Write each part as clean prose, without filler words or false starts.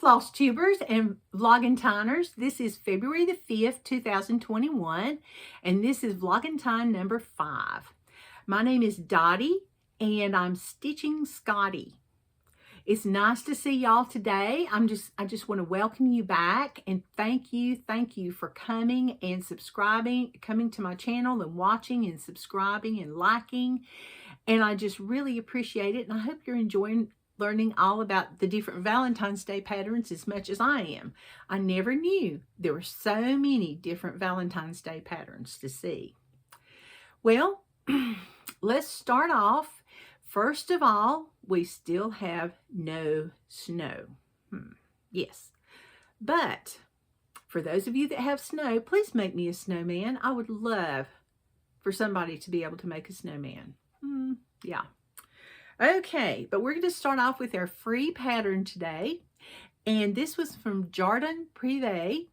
Flosstubers and Vlogentiners. This is February the 5th, 2021, and this is Vlogentine number 5. My name is Dottie, and I'm stitching Scotty. It's nice to see y'all today. I just want to welcome you back and thank you for coming and subscribing, coming to my channel and watching and subscribing and liking. And I just really appreciate it, and I hope you're enjoying learning all about the different Valentine's Day patterns as much as I am. I never knew there were so many different Valentine's Day patterns to see. Well, let's start off. First of all, we still have no snow. Yes, but for those of you that have snow, please make me a snowman. I would love for somebody to be able to make a snowman. Yeah. Okay, but we're going to start off with our free pattern today. And this was from Jardin Privé.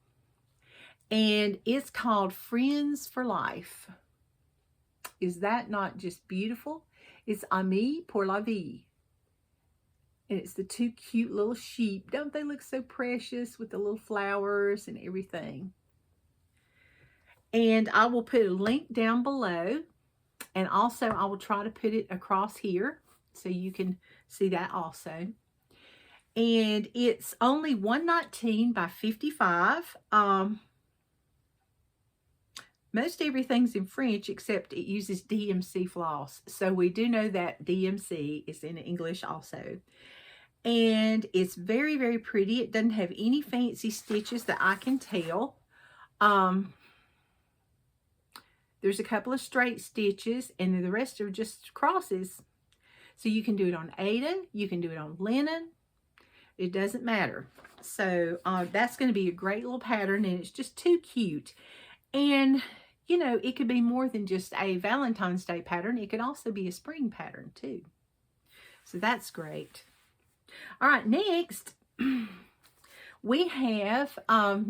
And it's called Friends for Life. Is that not just beautiful? It's Amis pour la vie. And it's the two cute little sheep. Don't they look so precious with the little flowers and everything? And I will put a link down below. And also I will try to put it across here so you can see that also. And it's only 119 by 55. Most everything's in French except it uses DMC floss. So we do know that DMC is in English also. And it's very, very pretty. It doesn't have any fancy stitches that I can tell. There's a couple of straight stitches and then the rest are just crosses. So you can do it on Aida, you can do it on linen. It doesn't matter. So that's going to be a great little pattern, and it's just too cute. And you know, it could be more than just a Valentine's Day pattern. It could also be a spring pattern too. So that's great. All right, next we have,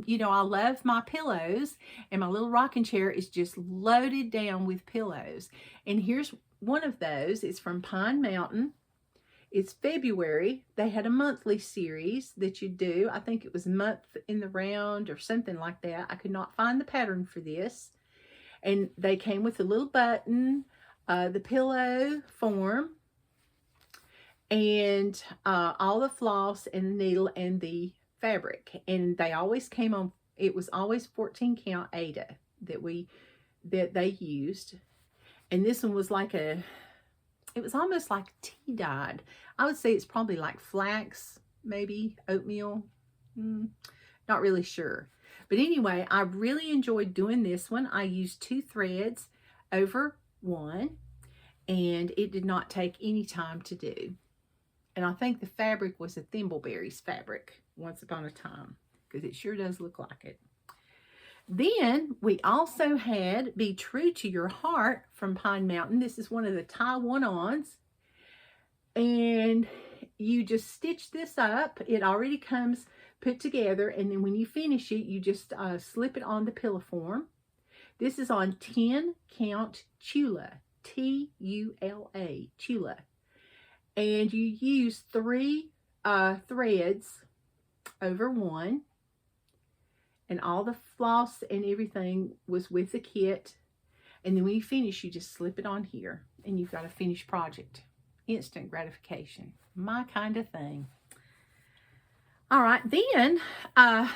you know, I love my pillows, and my little rocking chair is just loaded down with pillows. And here's one of those. It's from Pine Mountain. It's February. They had a monthly series that you do. I think it was a month in the round or something like that. I could not find the pattern for this. And they came with a little button, the pillow form, and all the floss and the needle and the fabric. And they always came on, it was always 14 count Aida that they used. And this one was like it was almost like tea dyed. I would say it's probably like flax, maybe oatmeal. Not really sure. But anyway, I really enjoyed doing this one. I used 2 threads over one, and it did not take any time to do. And I think the fabric was a Thimbleberries fabric once upon a time, because it sure does look like it. Then we also had Be True to Your Heart from Pine Mountain. This is one of the tie one-ons. And you just stitch this up. It already comes put together. And then when you finish it, you just slip it on the pillow form. This is on 10 count Tula. T-U-L-A. Tula. And you use 3 threads over one. And all the floss and everything was with the kit. And then when you finish, you just slip it on here. And you've got a finished project. Instant gratification. My kind of thing. All right, then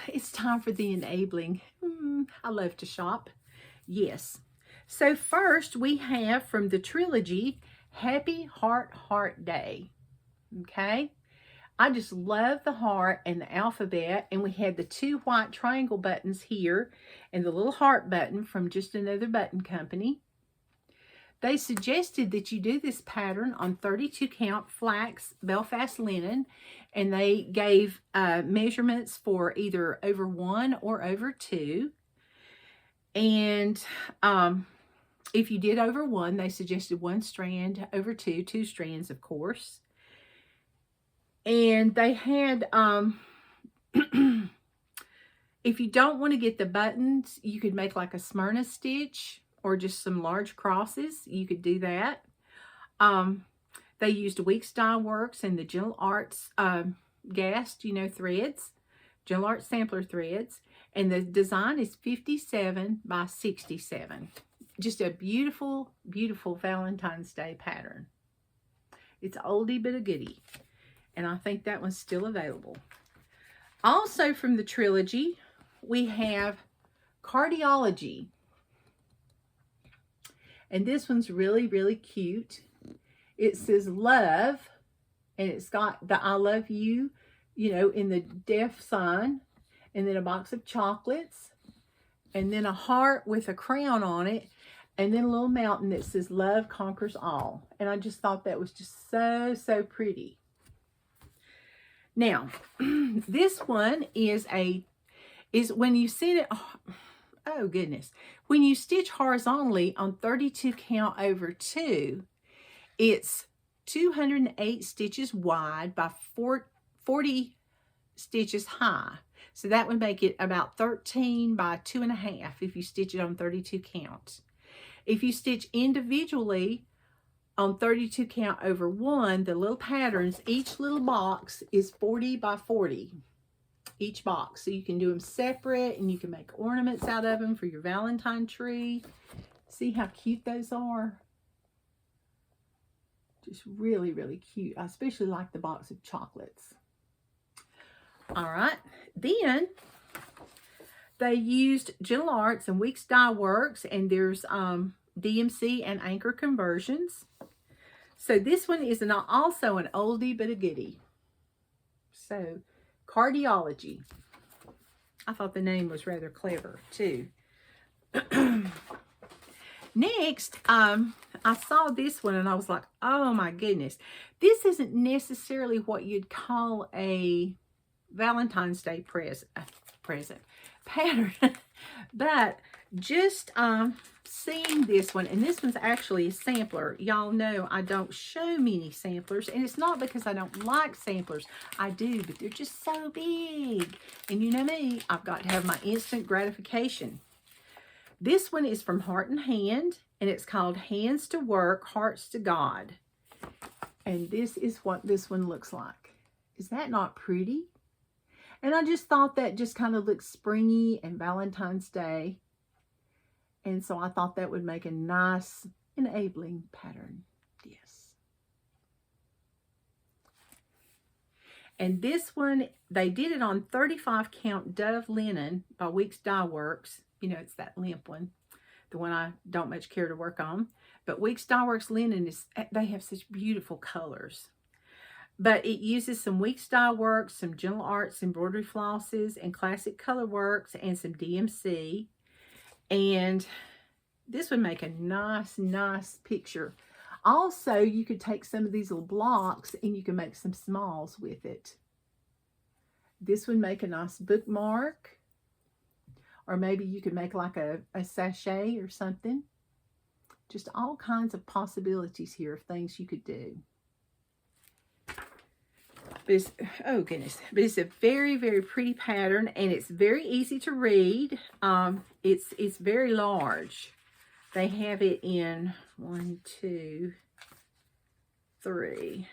it's time for the enabling. I love to shop. Yes. So first we have from the trilogy, Happy Heart Day. Okay. I just love the heart and the alphabet, and we had the 2 white triangle buttons here and the little heart button from Just Another Button Company. They suggested that you do this pattern on 32 count flax Belfast linen, and they gave measurements for either over 1 or over 2. And if you did over 1, they suggested 1 strand, over 2 strands, of course. And they had, if you don't want to get the buttons, you could make like a Smyrna stitch or just some large crosses. You could do that. They used Weeks Dye Works and the Gentle Arts gassed, you know, threads, Gentle Art sampler threads. And the design is 57 by 67. Just a beautiful, beautiful Valentine's Day pattern. It's oldie but a goodie. And I think that one's still available. Also from the trilogy, we have Cardiology. And this one's really, really cute. It says love, and it's got the I love you, you know, in the death sign, and then a box of chocolates, and then a heart with a crown on it, and then a little mountain that says love conquers all. And I just thought that was just so, so pretty. Now, this one is when you see it, oh goodness, when you stitch horizontally on 32 count over 2, it's 208 stitches wide by 40 stitches high. So that would make it about 13 by 2.5 if you stitch it on 32 count. If you stitch individually on 32 count over 1, the little patterns, each little box is 40 by 40. Each box. So you can do them separate, and you can make ornaments out of them for your Valentine tree. See how cute those are? Just really, really cute. I especially like the box of chocolates. All right. Then they used Gentle Arts and Weeks Dye Works, and there's DMC and Anchor conversions. So this one is also an oldie but a goodie. So Cardiology. I thought the name was rather clever too. Next, I saw this one and I was like, oh my goodness. This isn't necessarily what you'd call a Valentine's Day present pattern. But just seeing this one, and this one's actually a sampler. Y'all know I don't show many samplers, and it's not because I don't like samplers. I do, but they're just so big. And you know me, I've got to have my instant gratification. This one is from Heart and Hand, and it's called Hands to Work, Hearts to God. And this is what this one looks like. Is that not pretty? And I just thought that just kind of looks springy and Valentine's Day. And so I thought that would make a nice enabling pattern. Yes. And this one, they did it on 35 count Dove linen by Weeks Dye Works. You know, it's that limp one, the one I don't much care to work on. But Weeks Dye Works linen, they have such beautiful colors. But it uses some Weeks Dye Works, some Gentle Arts embroidery flosses, and Classic Color Works, and some DMC. And this would make a nice, nice picture. Also, you could take some of these little blocks and you can make some smalls with it. This would make a nice bookmark. Or maybe you could make like a sachet or something. Just all kinds of possibilities here of things you could do. But it's, oh goodness, but it's a very, very pretty pattern, and it's very easy to read. It's very large. They have it in 1, 2, 3.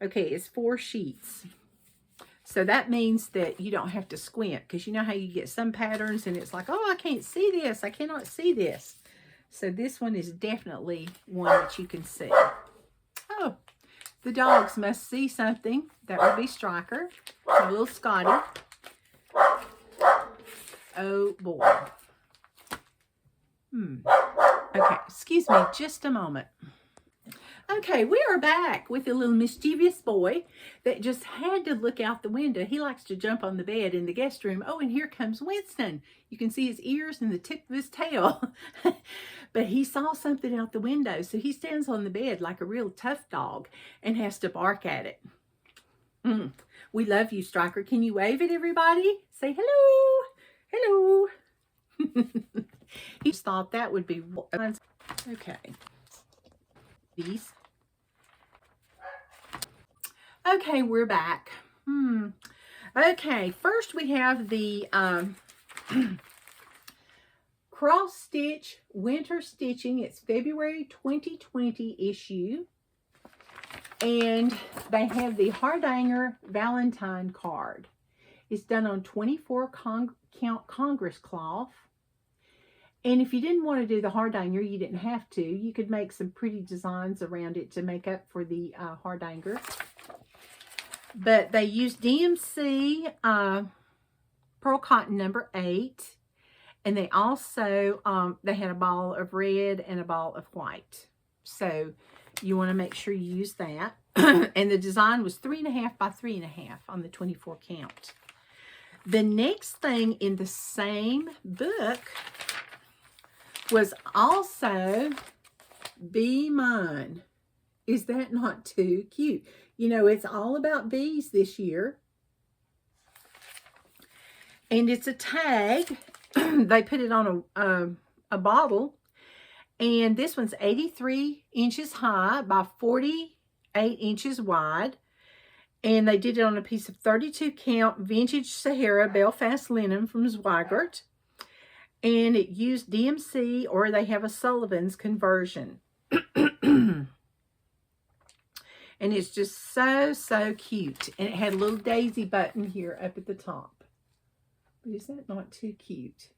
Okay, it's 4 sheets. So that means that you don't have to squint, because you know how you get some patterns and it's like, oh, I can't see this. I cannot see this. So this one is definitely one that you can see. Oh, the dogs must see something. That would be Stryker, my little Scotty. Oh boy. Okay, excuse me just a moment. Okay, we are back with a little mischievous boy that just had to look out the window. He likes to jump on the bed in the guest room. Oh, and here comes Winston. You can see his ears and the tip of his tail. But he saw something out the window, so he stands on the bed like a real tough dog and has to bark at it. We love you, Stryker. Can you wave at everybody? Say hello. Hello. He just thought that would be... Okay. These. Okay, we're back. Okay, first we have the cross stitch winter stitching. It's February 2020 issue. And they have the Hardanger Valentine card. It's done on 24 count Congress cloth. And if you didn't want to do the Hardanger, you didn't have to. You could make some pretty designs around it to make up for the Hardanger. But they used DMC Pearl Cotton number 8. And they also, they had a ball of red and a ball of white. So you want to make sure you use that. And the design was 3.5 by 3.5 on the 24 count. The next thing in the same book was also Be Mine. Is that not too cute? You know, it's all about bees this year. And it's a tag. They put it on a bottle. And this one's 83 inches high by 48 inches wide. And they did it on a piece of 32 count vintage Sahara Belfast linen from Zweigart. And it used DMC, or they have a Sullivan's conversion. And it's just so, so cute. And it had a little daisy button here up at the top. But is that not too cute?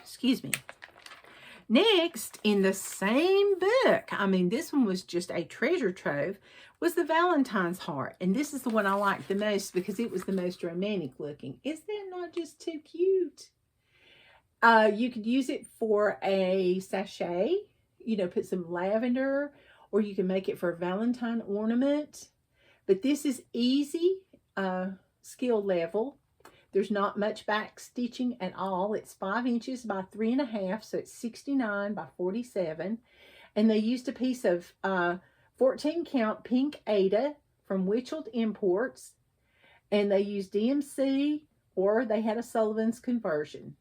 Excuse me. Next, in the same book, I mean, this one was just a treasure trove, was the Valentine's heart. And this is the one I liked the most because it was the most romantic looking. Is that not just too cute? You could use it for a sachet, you know, put some lavender, or you can make it for a Valentine ornament. But this is easy skill level. There's not much back stitching at all. It's 5 inches by 3.5, so it's 69 by 47. And they used a piece of 14 count pink Ada from Witchelled Imports. And they used DMC, or they had a Sullivan's conversion.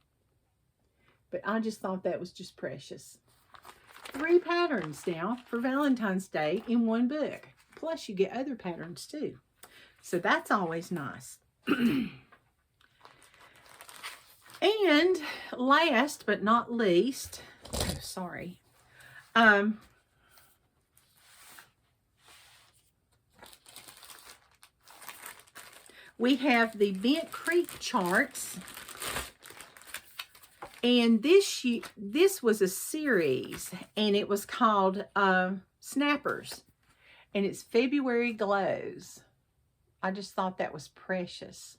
But I just thought that was just precious. 3 patterns now for Valentine's Day in one book. Plus you get other patterns too. So that's always nice. And last but not least, oh, sorry, we have the Bent Creek charts. And this was a series, and it was called Snappers. And it's February Glows. I just thought that was precious.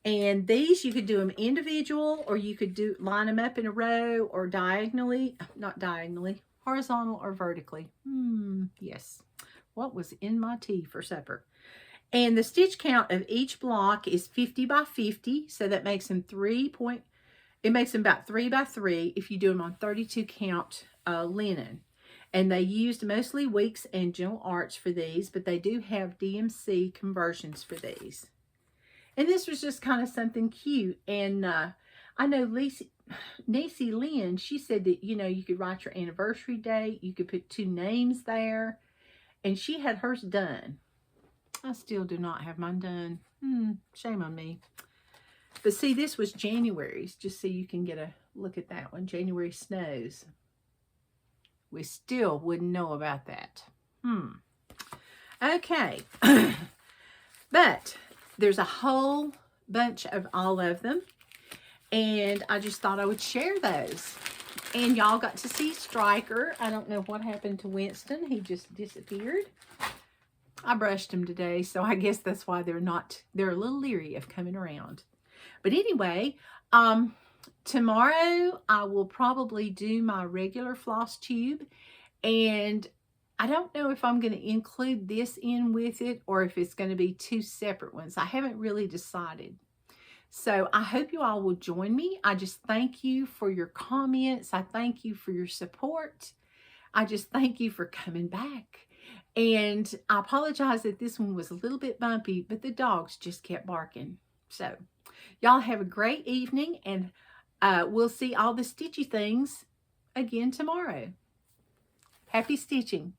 And these, you could do them individual, or you could line them up in a row, or diagonally, not diagonally, horizontal or vertically. Yes. What was in my tea for supper? And the stitch count of each block is 50 by 50. So that makes them it makes them about 3 by 3 if you do them on 32 count linen. And they used mostly Weeks and Gentle Arts for these, but they do have DMC conversions for these. And this was just kind of something cute. And I know Nancy Lynn, she said that, you know, you could write your anniversary date. You could put 2 names there. And she had hers done. I still do not have mine done. Shame on me. But see, this was January's, just so you can get a look at that one. January snows. We still wouldn't know about that. Okay. But there's a whole bunch of all of them. And I just thought I would share those. And y'all got to see Stryker. I don't know what happened to Winston. He just disappeared. I brushed him today, so I guess that's why they're a little leery of coming around. But anyway, tomorrow I will probably do my regular floss tube. And I don't know if I'm going to include this in with it or if it's going to be 2 separate ones. I haven't really decided. So I hope you all will join me. I just thank you for your comments. I thank you for your support. I just thank you for coming back. And I apologize that this one was a little bit bumpy, but the dogs just kept barking. So y'all have a great evening, and we'll see all the stitchy things again tomorrow. Happy stitching.